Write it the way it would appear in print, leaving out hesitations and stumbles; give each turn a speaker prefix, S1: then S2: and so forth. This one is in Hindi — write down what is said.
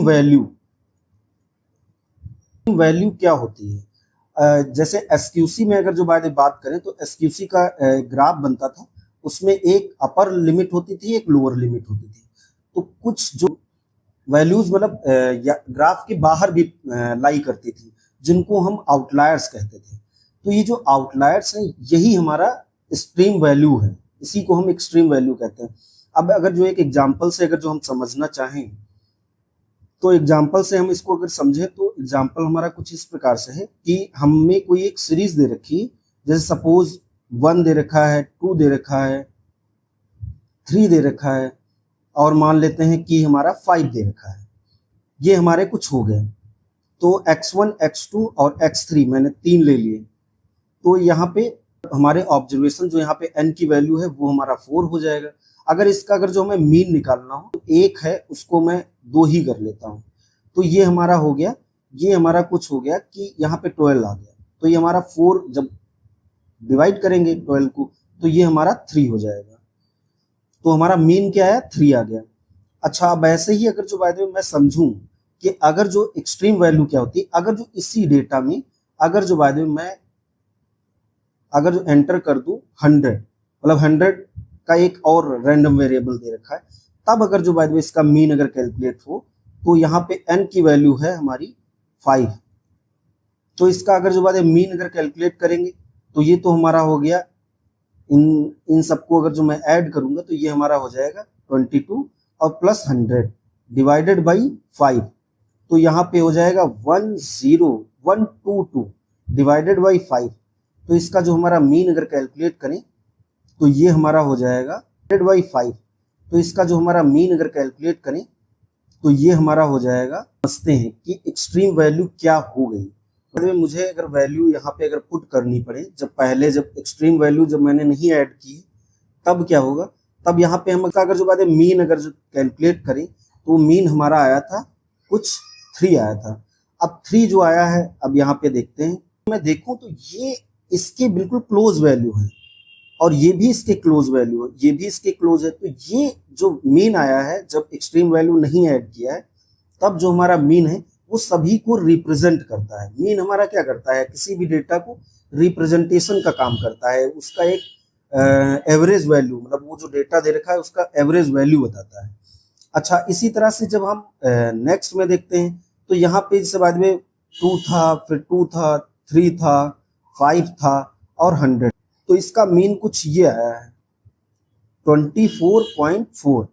S1: वैल्यू वैल्यू क्या होती है? जैसे एसक्यूसी में अगर जो बात करें तो एसक्यूसी का ग्राफ बनता था, उसमें एक अपर लिमिट होती थी, एक लोअर लिमिट होती थी। तो कुछ जो वैल्यूज मतलब ग्राफ के बाहर भी लाई करती थी, जिनको हम आउटलायर्स कहते थे। तो ये जो आउटलायर्स हैं यही हमारा एक्सट्रीम वैल्यू है, इसी को हम एक्सट्रीम वैल्यू कहते हैं। अब अगर जो एक एग्जांपल से अगर जो हम समझना चाहें तो एग्जाम्पल से हम इसको अगर समझें तो एग्जाम्पल हमारा कुछ इस प्रकार से है कि हमें कोई एक सीरीज दे रखी है, जैसे सपोज 1 दे रखा है, 2 दे रखा है, 3 दे रखा है, और मान लेते हैं कि हमारा 5 दे रखा है। ये हमारे कुछ हो गए। तो x1, x2 और x3 मैंने 3 ले लिए। तो यहाँ पे हमारे ऑब्जर्वेशन जो यहाँ पे n की वैल्यू है वो हमारा 4 हो जाएगा। अगर इसका अगर जो हमें मीन निकालना हो तो 1 है, उसको मैं 2 ही कर लेता हूँ। तो ये हमारा हो गया, ये हमारा कुछ हो गया कि यहाँ पे 12 आ गया। तो ये हमारा 4 जब डिवाइड करेंगे 12 को तो ये हमारा 3 हो जाएगा। तो हमारा मीन क्या है? 3 आ गया। अच्छा, अब ऐसे ही अगर जो बाय मैं समझूं कि अगर जो एक्सट्रीम वैल्यू क्या होती है, अगर जो इसी डेटा में अगर जो बाय मैं अगर जो एंटर कर दूं 100, मतलब 100 का एक और रैंडम वेरिएबल दे रखा है, तब अगर जो बाय इसका मीन अगर कैलकुलेट हो तो यहाँ पे n की वैल्यू है हमारी 5। तो इसका अगर जो बात मीन अगर कैलकुलेट करेंगे तो ये तो हमारा हो गया, इन सबको अगर जो मैं ऐड करूंगा तो ये हमारा हो जाएगा 22 और प्लस 100 डिवाइडेड बाई 5। तो यहाँ पे हो जाएगा 10122 डिवाइडेड बाई 5। तो इसका जो हमारा मीन अगर कैलकुलेट करें तो ये हमारा हो जाएगा डिवाइडेड बाई 5। तो इसका जो हमारा मीन अगर कैलकुलेट करें तो ये हमारा हो जाएगा। समझते हैं कि एक्सट्रीम वैल्यू क्या हो गई। मुझे अगर वैल्यू यहाँ पे अगर पुट करनी पड़े, जब एक्सट्रीम वैल्यू जब मैंने नहीं ऐड की तब क्या होगा? तब यहाँ पे हम अगर जो बात है मीन अगर जो कैलकुलेट करें तो मीन हमारा आया था कुछ 3 आया था। अब 3 जो आया है, अब यहाँ पे देखते हैं, मैं देखूं तो ये इसके बिल्कुल क्लोज वैल्यू है और ये भी इसके क्लोज वैल्यू है, ये भी इसके क्लोज है। तो ये जो मीन आया है जब एक्सट्रीम वैल्यू नहीं ऐड किया है, तब जो हमारा मीन है वो सभी को रिप्रेजेंट करता है। मीन हमारा क्या करता है? किसी भी डेटा को रिप्रेजेंटेशन का काम करता है, उसका एक एवरेज वैल्यू, मतलब वो जो डेटा दे रखा है उसका एवरेज वैल्यू बताता है। अच्छा, इसी तरह से जब हम नेक्स्ट में देखते हैं तो यहाँ पे जैसे बाद में 2 था, फिर 2 था, 3 था, 5 था और 100। तो इसका मीन कुछ ये आया है 24.4।